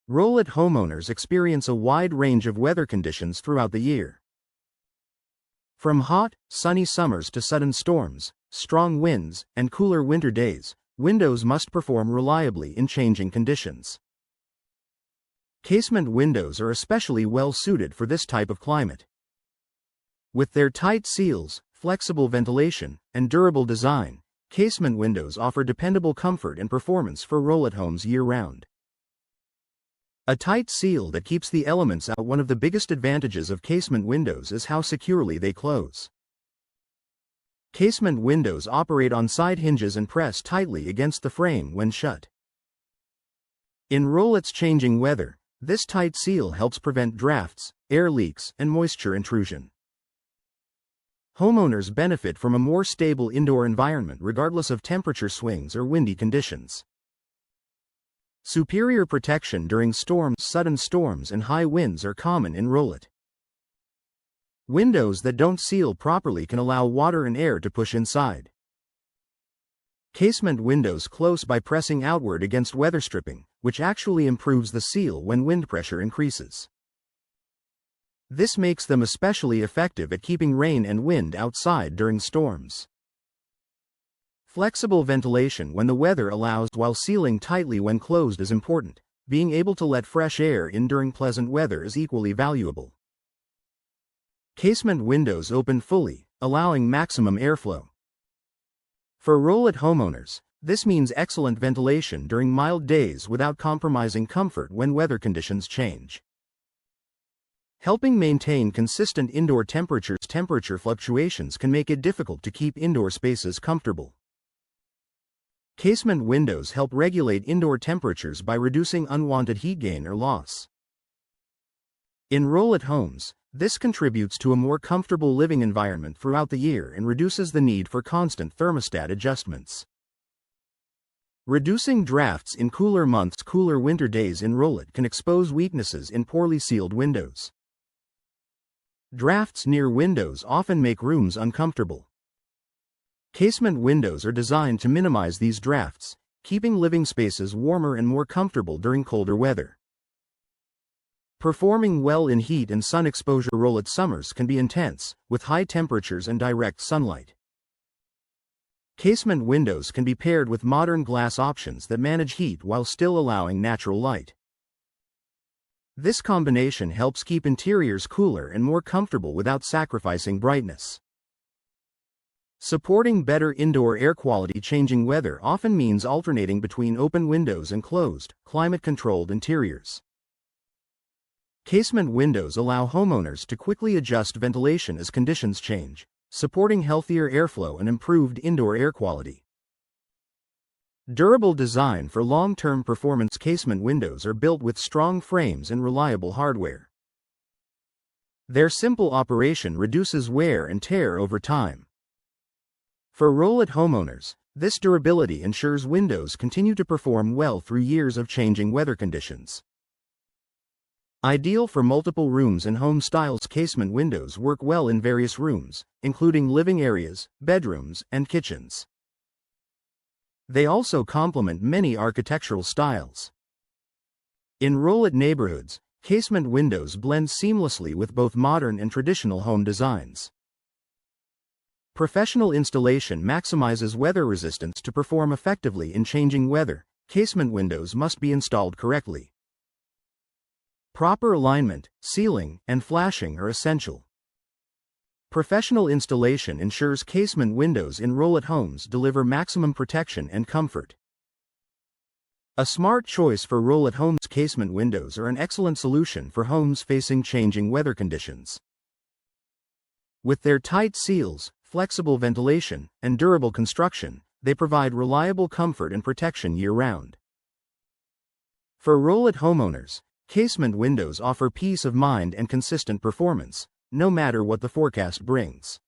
Rowlett homeowners experience a wide range of weather conditions throughout the year. From hot, sunny summers to sudden storms, strong winds, and cooler winter days, windows must perform reliably in changing conditions. Casement windows are especially well suited for this type of climate. With their tight seals, flexible ventilation, and durable design, casement windows offer dependable comfort and performance for Rowlett homes year-round. A tight seal that keeps the elements out. One of the biggest advantages of casement windows is how securely they close. Casement windows operate on side hinges and press tightly against the frame when shut. In Rowlett's changing weather, this tight seal helps prevent drafts, air leaks, and moisture intrusion. Homeowners benefit from a more stable indoor environment regardless of temperature swings or windy conditions. Superior protection during storms. Sudden storms and high winds are common in Rowlett. Windows that don't seal properly can allow water and air to push inside. Casement windows close by pressing outward against weather stripping, which actually improves the seal when wind pressure increases. This makes them especially effective at keeping rain and wind outside during storms. Flexible ventilation when the weather allows while sealing tightly when closed is important. Being able to let fresh air in during pleasant weather is equally valuable. Casement windows open fully, allowing maximum airflow. For Rowlett homeowners, this means excellent ventilation during mild days without compromising comfort when weather conditions change. Helping maintain consistent indoor temperatures. Temperature fluctuations can make it difficult to keep indoor spaces comfortable. Casement windows help regulate indoor temperatures by reducing unwanted heat gain or loss. In Rowlett homes, this contributes to a more comfortable living environment throughout the year and reduces the need for constant thermostat adjustments. Reducing drafts in cooler months. Cooler winter days in Rowlett can expose weaknesses in poorly sealed windows. Drafts near windows often make rooms uncomfortable. Casement windows are designed to minimize these drafts, keeping living spaces warmer and more comfortable during colder weather. Performing well in heat and sun exposure. Rowlett summers can be intense, with high temperatures and direct sunlight. Casement windows can be paired with modern glass options that manage heat while still allowing natural light. This combination helps keep interiors cooler and more comfortable without sacrificing brightness. Supporting better indoor air quality. Changing weather often means alternating between open windows and closed, climate-controlled interiors. Casement windows allow homeowners to quickly adjust ventilation as conditions change, supporting healthier airflow and improved indoor air quality. Durable design for long-term performance. Casement windows are built with strong frames and reliable hardware. Their simple operation reduces wear and tear over time. For Rowlett homeowners, this durability ensures windows continue to perform well through years of changing weather conditions. Ideal for multiple rooms and home styles. Casement windows work well in various rooms, including living areas, bedrooms, and kitchens. They also complement many architectural styles. In Rowlett neighborhoods, casement windows blend seamlessly with both modern and traditional home designs. Professional installation maximizes weather resistance. To perform effectively in changing weather, casement windows must be installed correctly. Proper alignment, sealing, and flashing are essential. Professional installation ensures casement windows in Rowlett homes deliver maximum protection and comfort. A smart choice for Rowlett homes. Casement windows are an excellent solution for homes facing changing weather conditions. With their tight seals, flexible ventilation, and durable construction, they provide reliable comfort and protection year-round. For Rowlett homeowners, casement windows offer peace of mind and consistent performance, no matter what the forecast brings.